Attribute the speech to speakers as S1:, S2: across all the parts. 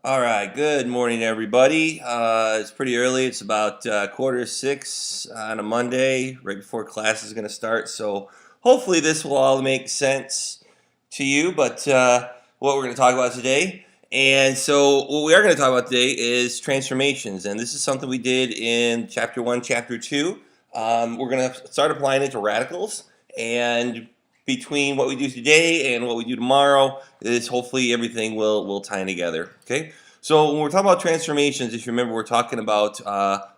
S1: All right, good morning, everybody. It's pretty early. It's about 5:45 on a Monday, right before class is going to start. So hopefully this will all make sense to you. But what we're going to talk about today, and so what we are going to talk about today is transformations, and this is something we did in Chapter 1, Chapter 2. We're going to start applying it to radicals, and between what we do today and what we do tomorrow is hopefully everything will tie together. Okay, so when we're talking about transformations, if you remember, we're talking about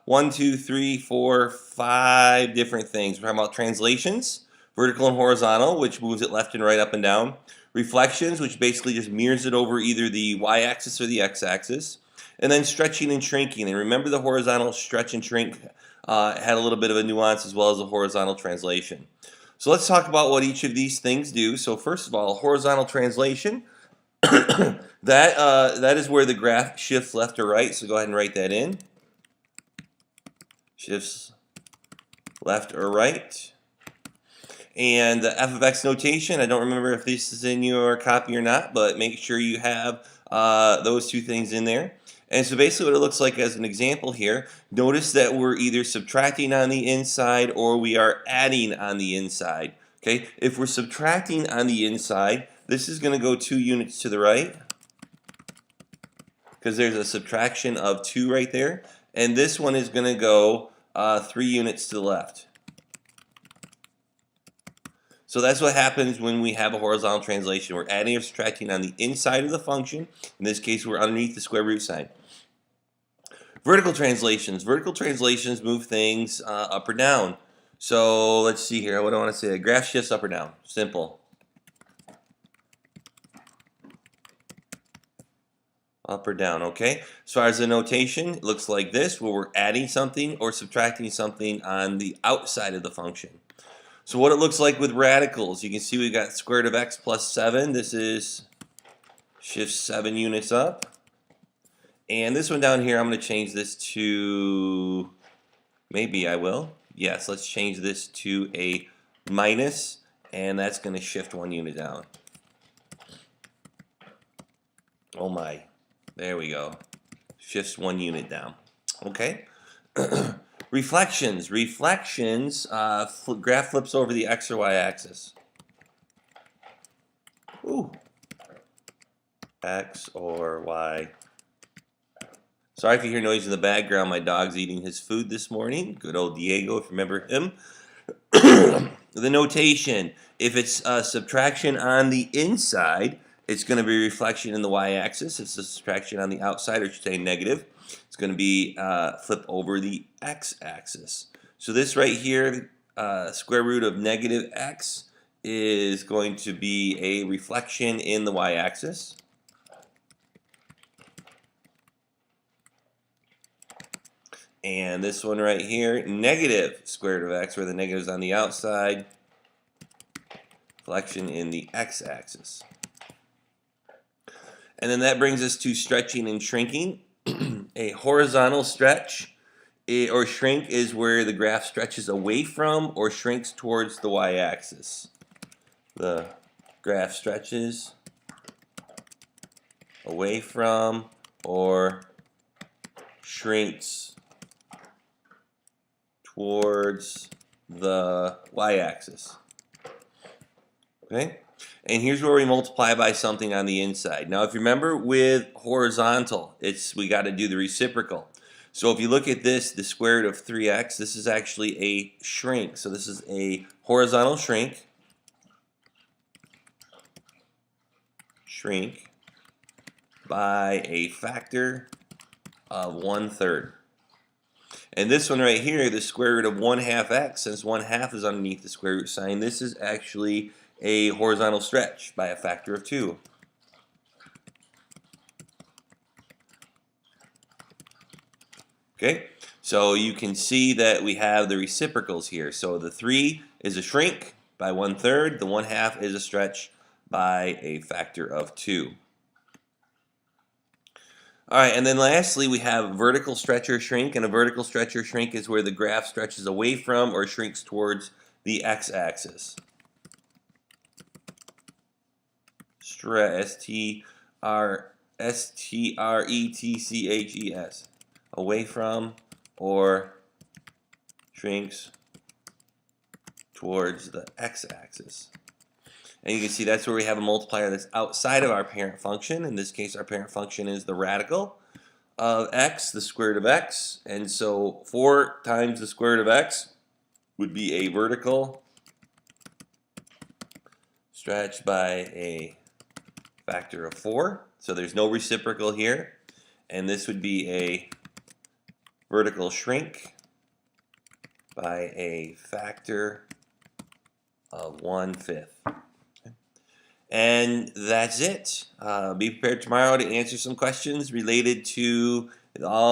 S1: one, two, three, four, five different things. We're talking about translations, vertical and horizontal, which moves it left and right, up and down. Reflections, which basically just mirrors it over either the y-axis or the x-axis. And then stretching and shrinking. And remember, the horizontal stretch and shrink had a little bit of a nuance, as well as the horizontal translation. So let's talk about what each of these things do. So first of all, horizontal translation. that is where the graph shifts left or right. So go ahead and write that in. Shifts left or right. And the f of x notation, I don't remember if this is in your copy or not, but make sure you have those two things in there. And so basically what it looks like as an example here, notice that we're either subtracting on the inside or we are adding on the inside. Okay, if we're subtracting on the inside, this is going to go 2 units to the right, because there's a subtraction of 2 right there. And this one is going to go 3 units to the left. So that's what happens when we have a horizontal translation. We're adding or subtracting on the inside of the function. In this case, we're underneath the square root sign. Vertical translations. Vertical translations move things up or down. So let's see here. What do I want to say? The graph shifts up or down. Simple. Up or down, okay? As far as the notation, it looks like this, where we're adding something or subtracting something on the outside of the function. So what it looks like with radicals, you can see we've got square root of x plus 7. This is shift 7 units up. And this one down here, I'm going to change this to, maybe I will. Yes, let's change this to a minus, and that's going to shift 1 unit down. Oh my, there we go. Shifts 1 unit down. Okay. Reflections. Reflections, graph flips over the x or y axis. Ooh. X or Y. Sorry if you hear noise in the background. My dog's eating his food this morning. Good old Diego, if you remember him. The notation. If it's subtraction on the inside, it's going to be reflection in the y-axis. If it's a subtraction on the outside, or I should say negative, it's going to be flip over the x-axis. So this right here, square root of negative x, is going to be a reflection in the y-axis. And this one right here, negative square root of x, where the negative is on the outside, reflection in the x-axis. And then that brings us to stretching and shrinking. A horizontal stretch or shrink is where the graph stretches away from or shrinks towards the y-axis. The graph stretches away from or shrinks towards the y-axis. Okay? And here's where we multiply by something on the inside. Now, if you remember with horizontal, we got to do the reciprocal. So if you look at this, the square root of 3x, this is actually a shrink. So this is a horizontal shrink. Shrink by a factor of 1/3. And this one right here, the square root of 1/2 x, since 1/2 is underneath the square root sign, this is actually a horizontal stretch by a factor of 2. Okay, so you can see that we have the reciprocals here. So the 3 is a shrink by 1/3. The 1/2 is a stretch by a factor of 2. All right, and then lastly, we have vertical stretch or shrink, and a vertical stretch or shrink is where the graph stretches away from or shrinks towards the x-axis. S-T-R S-T-R-E-T-C-H-E-S. Away from or shrinks towards the x-axis. And you can see that's where we have a multiplier that's outside of our parent function. In this case, our parent function is the radical of x, the square root of x. And so 4 times the square root of x would be a vertical stretched by a factor of 4. So there's no reciprocal here. And this would be a vertical shrink by a factor of 1/5. And that's it. Be prepared tomorrow to answer some questions related to all